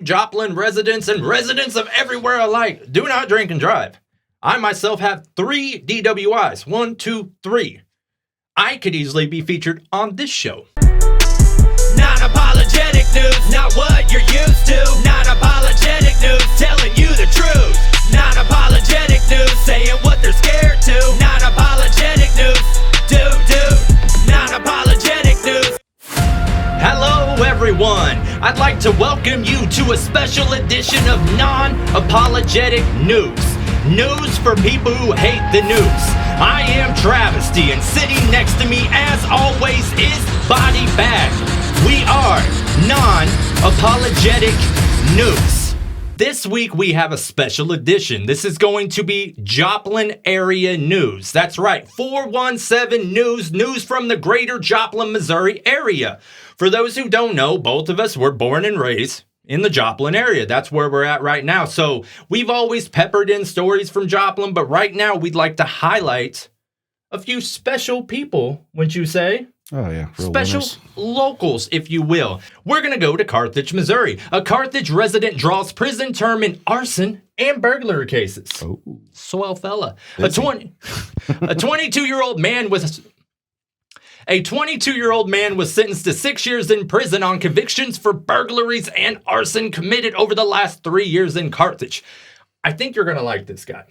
Joplin residents and residents of everywhere alike, do not drink and drive. I myself have 3 DWIs. 1, 2, 3. I could easily be featured on this show. Non-apologetic news, not what you're used to. Non-apologetic news, telling you the truth. Non-apologetic news, saying what they're scared to. Non-apologetic news, do. Non-apologetic news. Hello everyone, I'd like to welcome you to a special edition of Non-Apologetic News. News for people who hate the news. I am Travesty, and sitting next to me as always is Body Bag. We are Non-Apologetic News. This week we have a special edition. This is going to be Joplin area news. That's right, 417 news from the greater Joplin, Missouri area. For those who don't know, both of us were born and raised in the Joplin area. That's where we're at right now. So we've always peppered in stories from Joplin, but right now we'd like to highlight a few special people, wouldn't you say? Oh, yeah. Special locals, if you will. We're going to go to Carthage, Missouri. A Carthage resident draws prison term in arson and burglary cases. Oh. Swell fella. A 22-year-old man was... A 22-year-old man was sentenced to 6 years in prison on convictions for burglaries and arson committed over the last 3 years in Carthage. I think you're going to like this guy.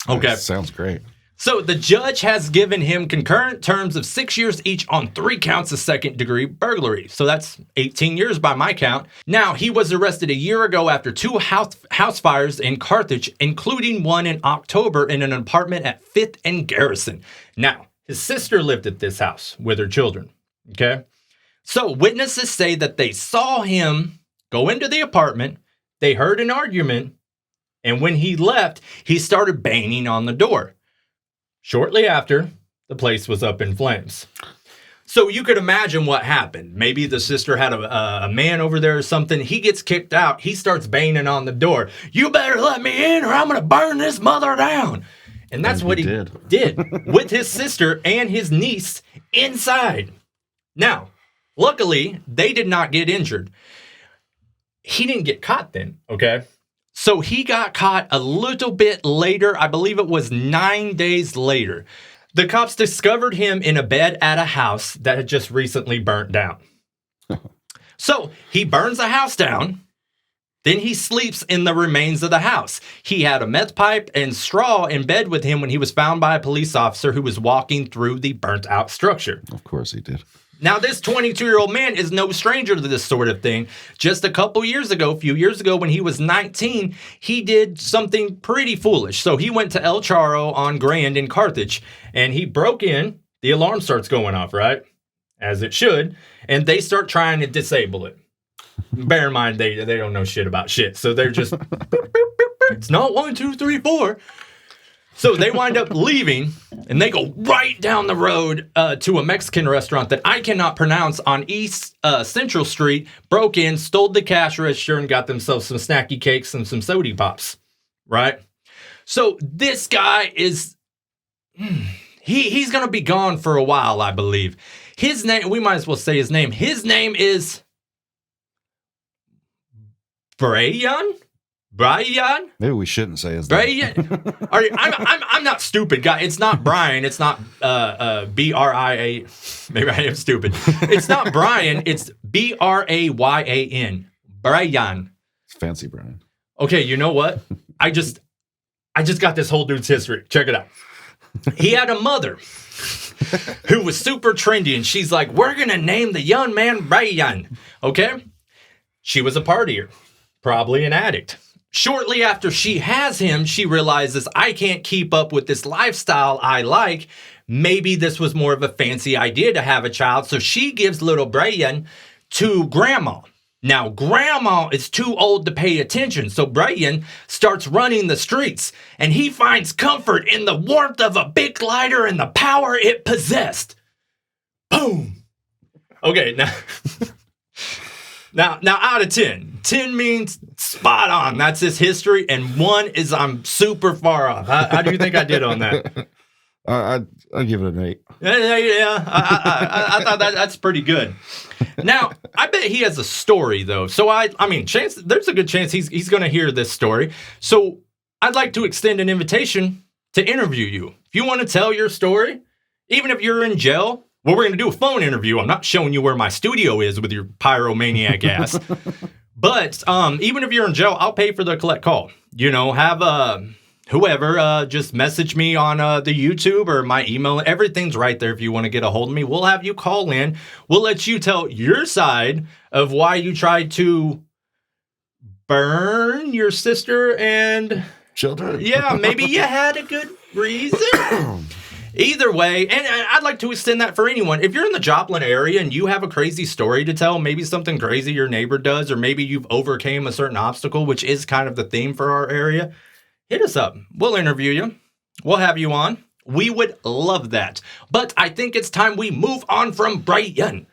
Okay. That sounds great. So the judge has given him concurrent terms of 6 years each on 3 counts of second-degree burglary. So that's 18 years by my count. Now, he was arrested a year ago after 2 house fires in Carthage, including one in October in an apartment at 5th and Garrison. Now, his sister lived at this house with her children, okay? So witnesses say that they saw him go into the apartment, they heard an argument, and when he left, he started banging on the door. Shortly after, the place was up in flames. So you could imagine what happened. Maybe the sister had a man over there or something. He gets kicked out. He starts banging on the door. You better let me in or I'm going to burn this mother down. And that's what he did with his sister and his niece inside. Now, luckily, they did not get injured. He didn't get caught then, okay? So he got caught a little bit later. I believe it was 9 days later. The cops discovered him in a bed at a house that had just recently burnt down. So he burns the house down. Then he sleeps in the remains of the house. He had a meth pipe and straw in bed with him when he was found by a police officer who was walking through the burnt out structure. Of course he did. Now, this 22-year-old man is no stranger to this sort of thing. Just a few years ago, when he was 19, he did something pretty foolish. So he went to El Charro on Grand in Carthage, and he broke in. The alarm starts going off, right? As it should. And they start trying to disable it. Bear in mind, they don't know shit about shit. So they're just, boop, boop, boop, boop. It's not 1, 2, 3, 4. So they wind up leaving, and they go right down the road to a Mexican restaurant that I cannot pronounce on East Central Street, broke in, stole the cash register, and got themselves some snacky cakes and some soda pops, right? So this guy is, he's going to be gone for a while, I believe. His name, we might as well say his name. His name is Brian? Maybe we shouldn't say his name. Brian? I'm not stupid, guy. It's not Brian. It's not B-R-I-A. Maybe I am stupid. It's not Brian. It's B-R-A-Y-A-N. Brian. It's fancy Brian. Okay, you know what? I just got this whole dude's history. Check it out. He had a mother who was super trendy, and she's like, we're going to name the young man Brian. Okay? She was a partier. Probably an addict. Shortly after she has him, she realizes, I can't keep up with this lifestyle I like. Maybe this was more of a fancy idea to have a child. So she gives little Brian to grandma. Now, grandma is too old to pay attention. So Brian starts running the streets, and he finds comfort in the warmth of a big lighter and the power it possessed. Boom. Okay, Now, out of 10, 10 means spot on. That's his history. And 1 is I'm super far off. How do you think I did on that? I give it an 8. Yeah. I thought that's pretty good. Now, I bet he has a story, though. So, I mean, there's a good chance he's going to hear this story. So, I'd like to extend an invitation to interview you. If you want to tell your story, even if you're in jail, well, we're going to do a phone interview. I'm not showing you where my studio is with your pyromaniac ass. But even if you're in jail, I'll pay for the collect call. Have whoever just message me on the YouTube or my email. Everything's right there if you want to get a hold of me. We'll have you call in. We'll let you tell your side of why you tried to burn your sister and children. Yeah, maybe you had a good reason. Either way, and I'd like to extend that for anyone. If you're in the Joplin area and you have a crazy story to tell, maybe something crazy your neighbor does, or maybe you've overcame a certain obstacle, which is kind of the theme for our area, hit us up. We'll interview you. We'll have you on. We would love that. But I think it's time we move on from Brian.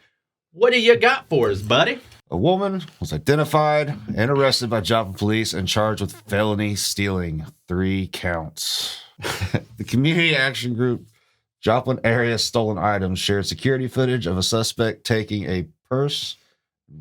What do you got for us, buddy? A woman was identified and arrested by Joplin police and charged with felony stealing, 3 counts. The community action group Joplin Area Stolen Items shared security footage of a suspect taking a purse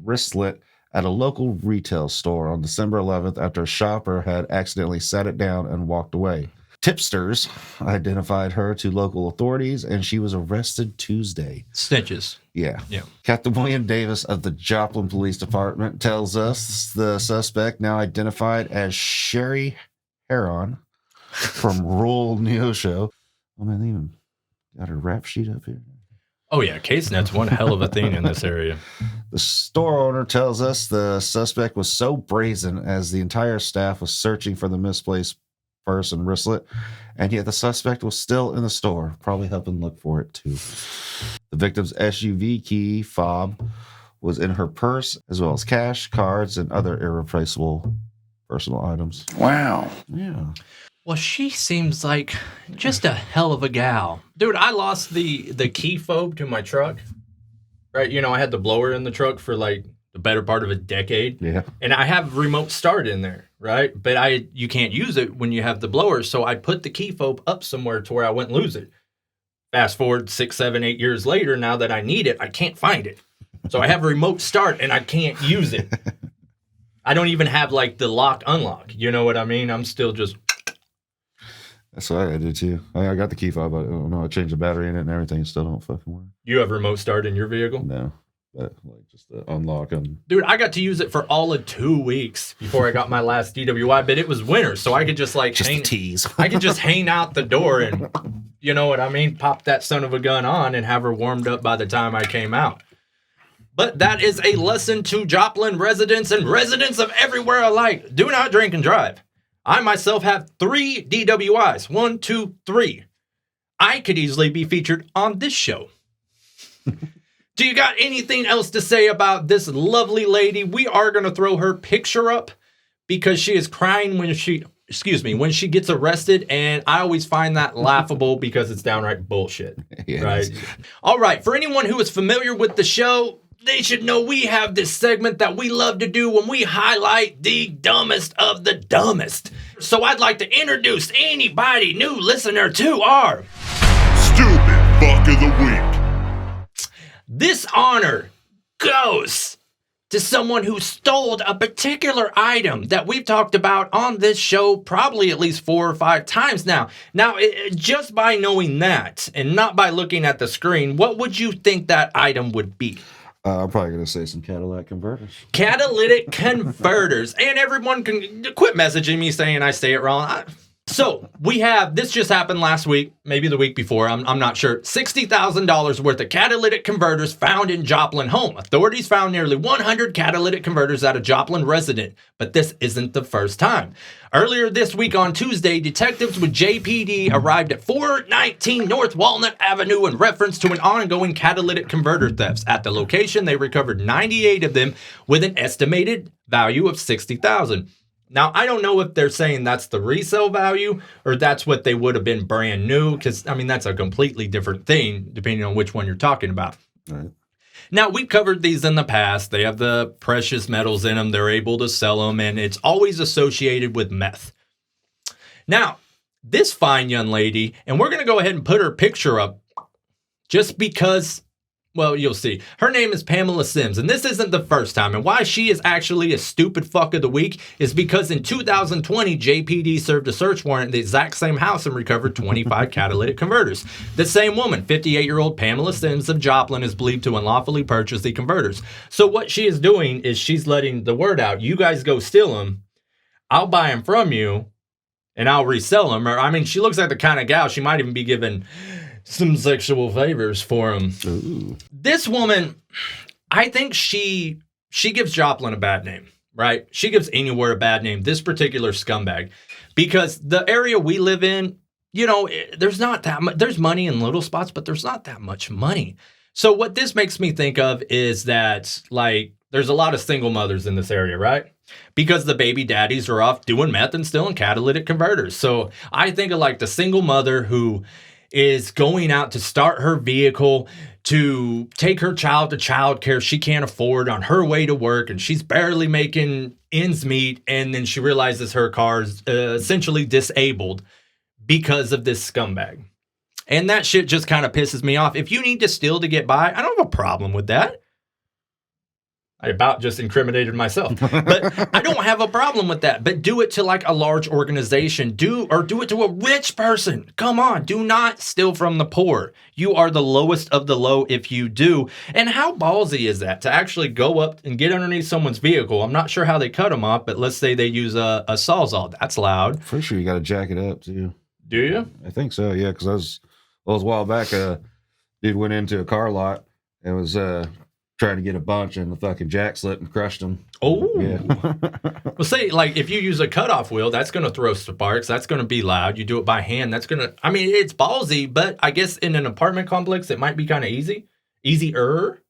wristlet at a local retail store on December 11th after a shopper had accidentally set it down and walked away. Tipsters identified her to local authorities, and she was arrested Tuesday. Snitches. Yeah. Yeah. Captain William Davis of the Joplin Police Department tells us the suspect, now identified as Sherry Heron from rural Neosho. Oh, man, they even got her rap sheet up here. Oh, yeah. CaseNet's one hell of a thing in this area. The store owner tells us the suspect was so brazen as the entire staff was searching for the misplaced purse and wristlet, and yet the suspect was still in the store, probably helping look for it too. The victim's SUV key fob was in her purse, as well as cash, cards, and other irreplaceable personal items. Wow. Yeah. Well, she seems like just a hell of a gal. Dude, I lost the key fob to my truck. Right? I had the blower in the truck for like the better part of a decade. Yeah. And I have remote start in there, right? But you can't use it when you have the blower. So I put the key fob up somewhere to where I wouldn't lose it. Fast forward 6, 7, 8 years later, now that I need it, I can't find it. So I have remote start and I can't use it. I don't even have like the lock unlock. You know what I mean? I'm still just... That's what I did too. I got the key fob, but I don't know. I changed the battery in it and everything. It still don't fucking work. You have remote start in your vehicle? No. But like just the unlock and... Dude, I got to use it for all of 2 weeks before I got my last DWI, but it was winter, so I could just like tease. I could just hang out the door and, you know what I mean, pop that son of a gun on and have her warmed up by the time I came out. But that is a lesson to Joplin residents and residents of everywhere alike. Do not drink and drive. I myself have 3 DWIs. 1, 2, 3. I could easily be featured on this show. Do you got anything else to say about this lovely lady? We are going to throw her picture up because she is crying when she gets arrested, and I always find that laughable because it's downright bullshit. Yeah, right? All right, for anyone who is familiar with the show, they should know we have this segment that we love to do when we highlight the dumbest of the dumbest. So I'd like to introduce anybody new listener to our Stupid Fuck of the Week. This honor goes to someone who stole a particular item that we've talked about on this show probably at least 4 or 5 times now. Now, just by knowing that and not by looking at the screen, what would you think that item would be? I'm probably going to say some catalytic converters. Catalytic converters. And everyone can quit messaging me saying I say it wrong. So we have, this just happened last week, maybe the week before, I'm not sure, $60,000 worth of catalytic converters found in Joplin home. Authorities found nearly 100 catalytic converters at a Joplin resident, but this isn't the first time. Earlier this week on Tuesday, detectives with JPD arrived at 419 North Walnut Avenue in reference to an ongoing catalytic converter thefts. At the location, they recovered 98 of them with an estimated value of $60,000. Now, I don't know if they're saying that's the resale value or that's what they would have been brand new, because, I mean, that's a completely different thing depending on which one you're talking about. Right. Now, we've covered these in the past. They have the precious metals in them. They're able to sell them, and it's always associated with meth. Now, this fine young lady, and we're going to go ahead and put her picture up just because, well, you'll see. Her name is Pamela Sims, and this isn't the first time. And why she is actually a stupid fuck of the week is because in 2020, JPD served a search warrant at the exact same house and recovered 25 catalytic converters. The same woman, 58-year-old Pamela Sims of Joplin, is believed to unlawfully purchase the converters. So what she is doing is she's letting the word out. You guys go steal them. I'll buy them from you, and I'll resell them. Or, I mean, she looks like the kind of gal, she might even be given some sexual favors for him. Ooh. This woman, I think she gives Joplin a bad name, right? She gives anywhere a bad name, this particular scumbag. Because the area we live in, you know, there's not that much, there's money in little spots, but there's not that much money. So what this makes me think of is that, like, there's a lot of single mothers in this area, right? Because the baby daddies are off doing meth and stealing catalytic converters. So I think of like the single mother who is going out to start her vehicle to take her child to childcare she can't afford on her way to work, and she's barely making ends meet, and then she realizes her car's essentially disabled because of this scumbag. And that shit just kind of pisses me off. If you need to steal to get by, I don't have a problem with that. I about just incriminated myself, but I don't have a problem with that. But do it to like a large organization. Do it to a rich person. Come on, do not steal from the poor. You are the lowest of the low if you do. And how ballsy is that to actually go up and get underneath someone's vehicle? I'm not sure how they cut them off, but let's say they use a Sawzall. That's loud. For sure, you got to jack it up too. Do you? I think so. Yeah, because I was a while back. Dude went into a car lot and was trying to get a bunch, and the fucking jack slipped and crushed them. Oh, yeah. Well, say like if you use a cutoff wheel, that's going to throw sparks. That's going to be loud. You do it by hand. That's going to. I mean, it's ballsy, but I guess in an apartment complex, it might be kind of easier.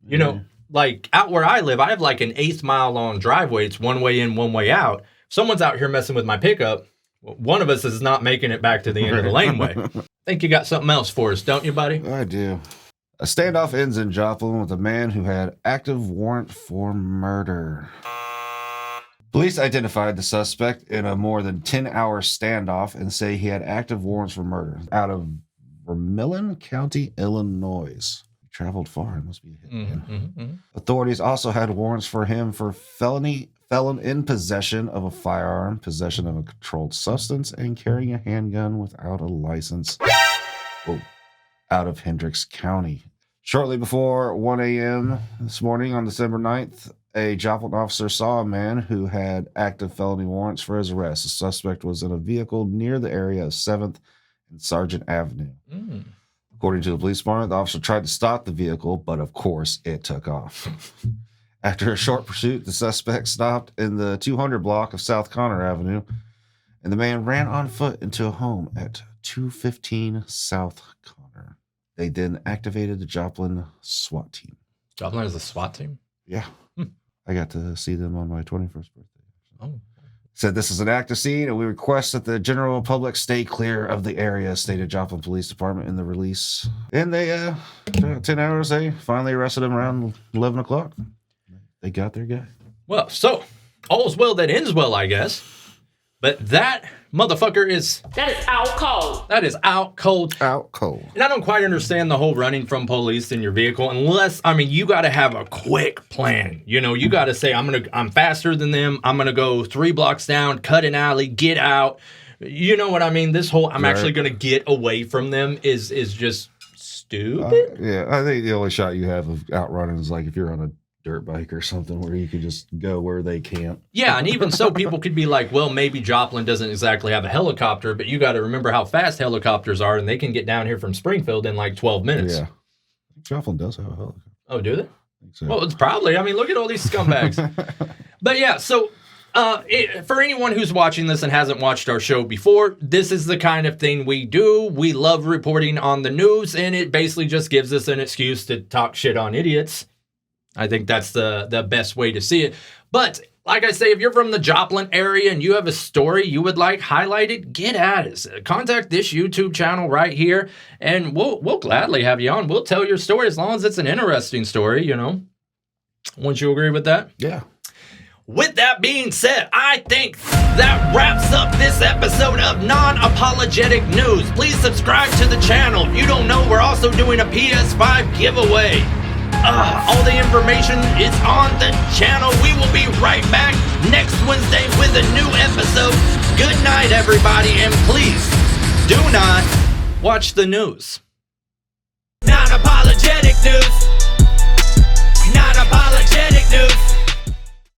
You know, like out where I live, I have like an 1/8 mile long driveway. It's one way in, one way out. If someone's out here messing with my pickup, one of us is not making it back to the end of the laneway. Think you got something else for us, don't you, buddy? I do. A standoff ends in Joplin with a man who had active warrant for murder. Police identified the suspect in a more than 10-hour standoff and say he had active warrants for murder out of Vermillion County, Illinois. He traveled far. It must be a hitman. Authorities also had warrants for him for felon in possession of a firearm, possession of a controlled substance, and carrying a handgun without a license. Out of Hendricks County. Shortly before 1 a.m. this morning on December 9th, a Joplin officer saw a man who had active felony warrants for his arrest. The suspect was in a vehicle near the area of 7th and Sargent Avenue. According to the police department, the officer tried to stop the vehicle, but of course it took off. After a short pursuit, the suspect stopped in the 200 block of South Connor Avenue, and the man ran on foot into a home at 215 South Connor. They then activated the Joplin SWAT team. Joplin is a SWAT team? Yeah. I got to see them on my 21st birthday. Oh. Said this is an active scene, and we request that the general public stay clear of the area, stated Joplin Police Department in the release. And they, 10 hours, they finally arrested him around 11 o'clock. They got their guy. Well, so, all's well that ends well, I guess. But that motherfucker is... That is out cold. That is out cold. Out cold. And I don't quite understand the whole running from police in your vehicle unless, I mean, you got to have a quick plan. You know, you got to say, I'm faster than them. I'm going to go 3 blocks down, cut an alley, get out. You know what I mean? This whole, I'm actually going to get away from them is just stupid. Yeah, I think the only shot you have of outrunning is like if you're on a dirt bike or something where you could just go where they can't. Yeah, and even so, people could be like, well, maybe Joplin doesn't exactly have a helicopter, but you got to remember how fast helicopters are, and they can get down here from Springfield in like 12 minutes. Yeah. Joplin does have a helicopter. Oh, do they? I think so. Well, it's probably. I mean, look at all these scumbags. But yeah, so for anyone who's watching this and hasn't watched our show before, this is the kind of thing we do. We love reporting on the news, and it basically just gives us an excuse to talk shit on idiots. I think that's the best way to see it. But like I say, if you're from the Joplin area and you have a story you would like highlighted, get at us. Contact this YouTube channel right here, and we'll gladly have you on. We'll tell your story as long as it's an interesting story, you know. Wouldn't you agree with that? Yeah. With that being said, I think that wraps up this episode of Non-Apologetic. Apologetic News. Please subscribe to the channel. If you don't know, we're also doing a PS5 giveaway. All the information is on the channel. We will be right back next Wednesday with a new episode. Good night, everybody, and please do not watch the news. Non-apologetic news.